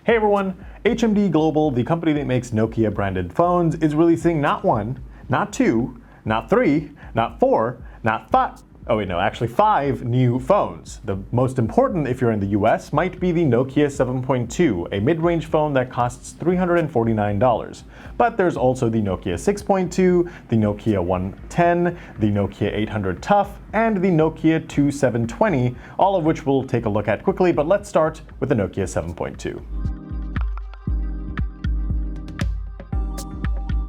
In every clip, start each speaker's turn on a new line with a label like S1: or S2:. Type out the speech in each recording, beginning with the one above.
S1: Hey everyone, HMD Global, the company that makes Nokia branded phones, is releasing not one, not two, not three, not four, not five, actually 5 new phones. The most important, if you're in the US, might be the Nokia 7.2, a mid-range phone that costs $349. But there's also the Nokia 6.2, the Nokia 110, the Nokia 800 Tough, and the Nokia 2720, all of which we'll take a look at quickly, but let's start with the Nokia 7.2.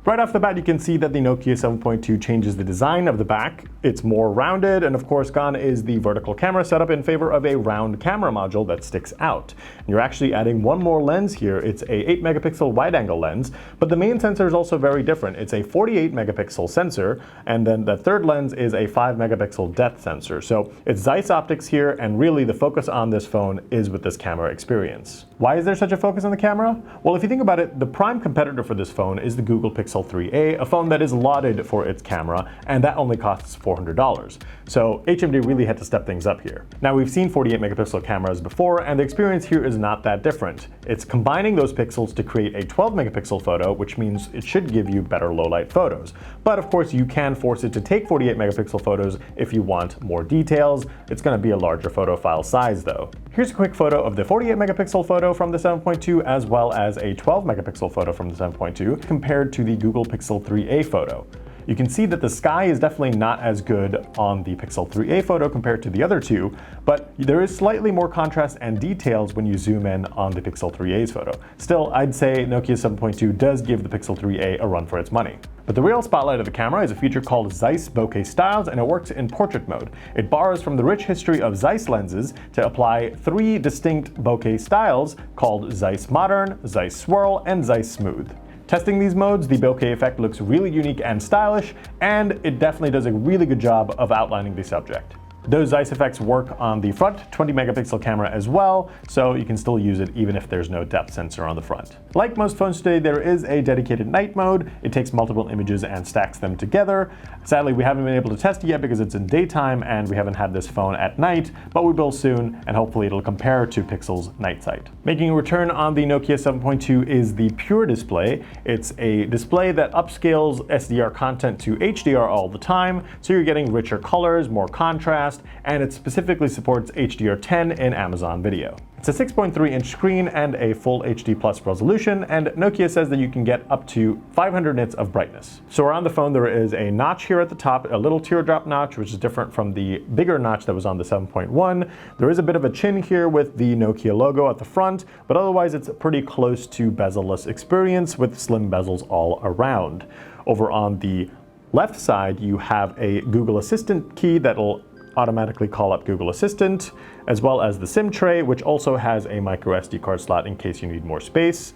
S1: Right off the bat, you can see that the Nokia 7.2 changes the design of the back. It's more rounded, and of course gone is the vertical camera setup in favor of a round camera module that sticks out. And you're actually adding one more lens here. It's a 8 megapixel wide-angle lens, but the main sensor is also very different. It's a 48 megapixel sensor, and then the third lens is a 5 megapixel depth sensor. So it's Zeiss optics here, and really the focus on this phone is with this camera experience. Why is there such a focus on the camera? Well, if you think about it, the prime competitor for this phone is the Google Pixel 3a, a phone that is lauded for its camera, and that only costs $400. So HMD really had to step things up here. Now, we've seen 48 megapixel cameras before, and the experience here is not that different. It's combining those pixels to create a 12 megapixel photo, which means it should give you better low light photos. But of course, you can force it to take 48 megapixel photos if you want more details. It's going to be a larger photo file size though. Here's a quick photo of the 48 megapixel photo from the 7.2 as well as a 12 megapixel photo from the 7.2 compared to the Google Pixel 3a photo. You can see that the sky is definitely not as good on the Pixel 3a photo compared to the other two, but there is slightly more contrast and details when you zoom in on the Pixel 3a's photo. Still, I'd say Nokia 7.2 does give the Pixel 3a a run for its money. But the real spotlight of the camera is a feature called Zeiss bokeh styles, and it works in portrait mode. It borrows from the rich history of Zeiss lenses to apply 3 distinct bokeh styles called Zeiss Modern, Zeiss Swirl, and Zeiss Smooth. Testing these modes, the bokeh effect looks really unique and stylish, and it definitely does a really good job of outlining the subject. Those Zeiss effects work on the front 20 megapixel camera as well, so you can still use it even if there's no depth sensor on the front. Like most phones today, there is a dedicated night mode. It takes multiple images and stacks them together. Sadly, we haven't been able to test it yet because it's in daytime and we haven't had this phone at night, but we will soon, and hopefully it'll compare to Pixel's night sight. Making a return on the Nokia 7.2 is the Pure display. It's a display that upscales SDR content to HDR all the time, so you're getting richer colors, more contrast, and it specifically supports HDR10 in Amazon Video. It's a 6.3-inch screen and a full HD plus resolution, and Nokia says that you can get up to 500 nits of brightness. So around the phone there is a notch here at the top, a little teardrop notch, which is different from the bigger notch that was on the 7.1. There is a bit of a chin here with the Nokia logo at the front, but otherwise it's pretty close to bezel-less experience with slim bezels all around. Over on the left side you have a Google Assistant key that'll automatically call up Google Assistant, as well as the SIM tray, which also has a micro SD card slot in case you need more space.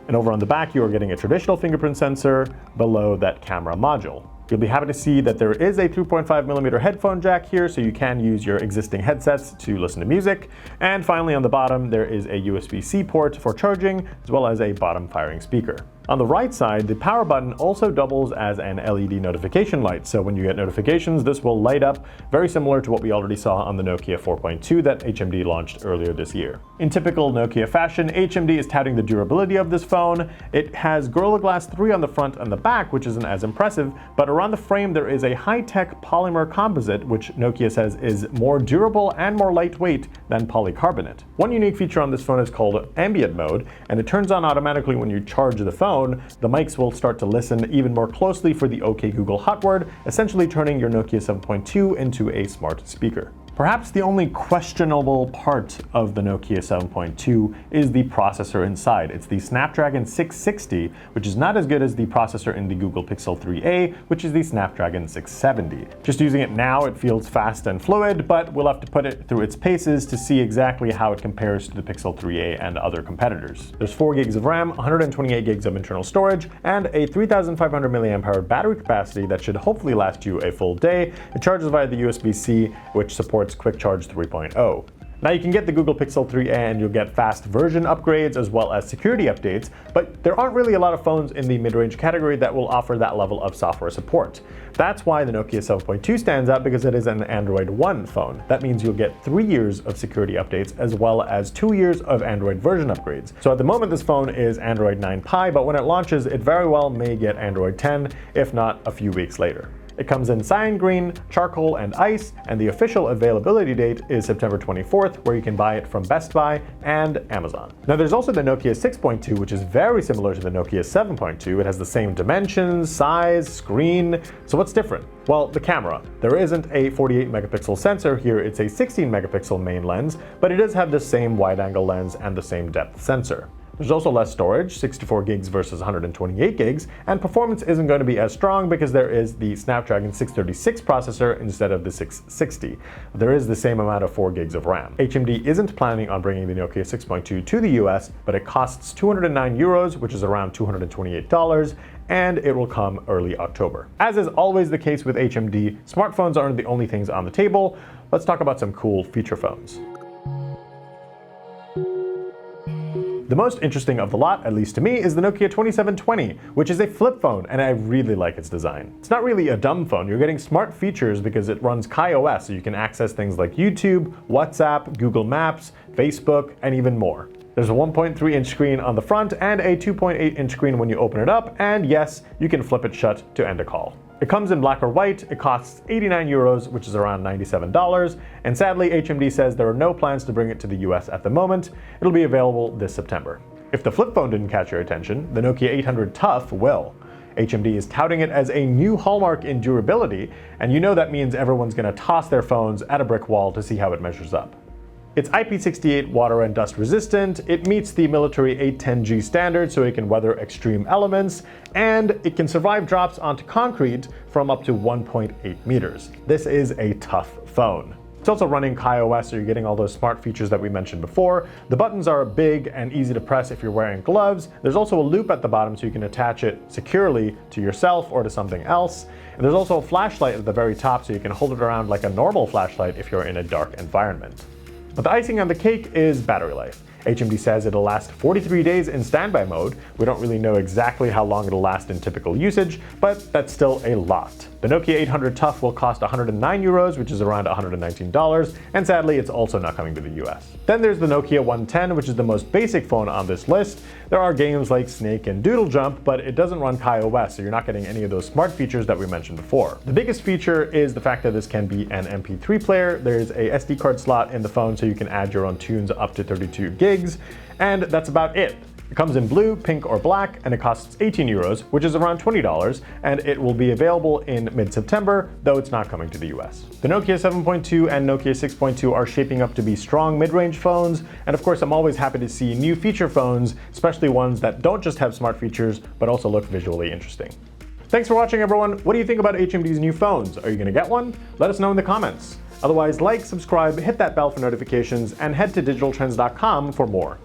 S1: And over on the back, you are getting a traditional fingerprint sensor below that camera module. You'll be happy to see that there is a 3.5mm headphone jack here, so you can use your existing headsets to listen to music. And finally, on the bottom, there is a USB-C port for charging, as well as a bottom firing speaker. On the right side, the power button also doubles as an LED notification light, so when you get notifications, this will light up, very similar to what we already saw on the Nokia 4.2 that HMD launched earlier this year. In typical Nokia fashion, HMD is touting the durability of this phone. It has Gorilla Glass 3 on the front and the back, which isn't as impressive, but around the frame there is a high-tech polymer composite, which Nokia says is more durable and more lightweight than polycarbonate. One unique feature on this phone is called ambient mode, and it turns on automatically when you charge the phone. The mics will start to listen even more closely for the OK Google hot word, essentially turning your Nokia 7.2 into a smart speaker. Perhaps the only questionable part of the Nokia 7.2 is the processor inside. It's the Snapdragon 660, which is not as good as the processor in the Google Pixel 3a, which is the Snapdragon 670. Just using it now, it feels fast and fluid, but we'll have to put it through its paces to see exactly how it compares to the Pixel 3a and other competitors. There's 4 gigs of RAM, 128 gigs of internal storage, and a 3,500 mAh battery capacity that should hopefully last you a full day. It charges via the USB-C, which supports Quick Charge 3.0. Now you can get the Google Pixel 3a and you'll get fast version upgrades as well as security updates, but there aren't really a lot of phones in the mid-range category that will offer that level of software support. That's why the Nokia 7.2 stands out, because it is an Android One phone. That means you'll get 3 years of security updates as well as 2 years of Android version upgrades. So at the moment this phone is Android 9 Pie, but when it launches it very well may get Android 10, if not a few weeks later. It comes in cyan green, charcoal, and ice, and the official availability date is September 24th, where you can buy it from Best Buy and Amazon. Now there's also the Nokia 6.2, which is very similar to the Nokia 7.2. It has the same dimensions, size, screen. So what's different? Well, the camera. There isn't a 48 megapixel sensor here, it's a 16 megapixel main lens, but it does have the same wide-angle lens and the same depth sensor. There's also less storage, 64 gigs versus 128 gigs, and performance isn't going to be as strong because there is the Snapdragon 636 processor instead of the 660. There is the same amount of 4 gigs of RAM. HMD isn't planning on bringing the Nokia 6.2 to the US, but it costs €209, which is around $228, and it will come early October. As is always the case with HMD, smartphones aren't the only things on the table. Let's talk about some cool feature phones. The most interesting of the lot, at least to me, is the Nokia 2720, which is a flip phone, and I really like its design. It's not really a dumb phone. You're getting smart features because it runs KaiOS, so you can access things like YouTube, WhatsApp, Google Maps, Facebook, and even more. There's a 1.3-inch screen on the front and a 2.8-inch screen when you open it up, and yes, you can flip it shut to end a call. It comes in black or white, it costs €89, which is around $97, and sadly HMD says there are no plans to bring it to the US at the moment. It'll be available this September. If the flip phone didn't catch your attention, the Nokia 800 Tough will. HMD is touting it as a new hallmark in durability, and you know that means everyone's going to toss their phones at a brick wall to see how it measures up. It's IP68 water and dust resistant, it meets the military 810G standard so it can weather extreme elements, and it can survive drops onto concrete from up to 1.8 meters. This is a tough phone. It's also running KaiOS, so you're getting all those smart features that we mentioned before. The buttons are big and easy to press if you're wearing gloves. There's also a loop at the bottom so you can attach it securely to yourself or to something else. And there's also a flashlight at the very top so you can hold it around like a normal flashlight if you're in a dark environment. But the icing on the cake is battery life. HMD says it'll last 43 days in standby mode. We don't really know exactly how long it'll last in typical usage, but that's still a lot. The Nokia 800 Tough will cost €109, which is around $119, and sadly it's also not coming to the US. Then there's the Nokia 110, which is the most basic phone on this list. There are games like Snake and Doodle Jump, but it doesn't run KaiOS, so you're not getting any of those smart features that we mentioned before. The biggest feature is the fact that this can be an MP3 player. There's a SD card slot in the phone so you can add your own tunes up to 32 gigs, and that's about it. It comes in blue, pink, or black, and it costs €18, which is around $20, and it will be available in mid-September, though it's not coming to the US. The Nokia 7.2 and Nokia 6.2 are shaping up to be strong mid-range phones, and of course I'm always happy to see new feature phones, especially ones that don't just have smart features, but also look visually interesting. Thanks for watching, everyone. What do you think about HMD's new phones? Are you gonna get one? Let us know in the comments. Otherwise, like, subscribe, hit that bell for notifications, and head to digitaltrends.com for more.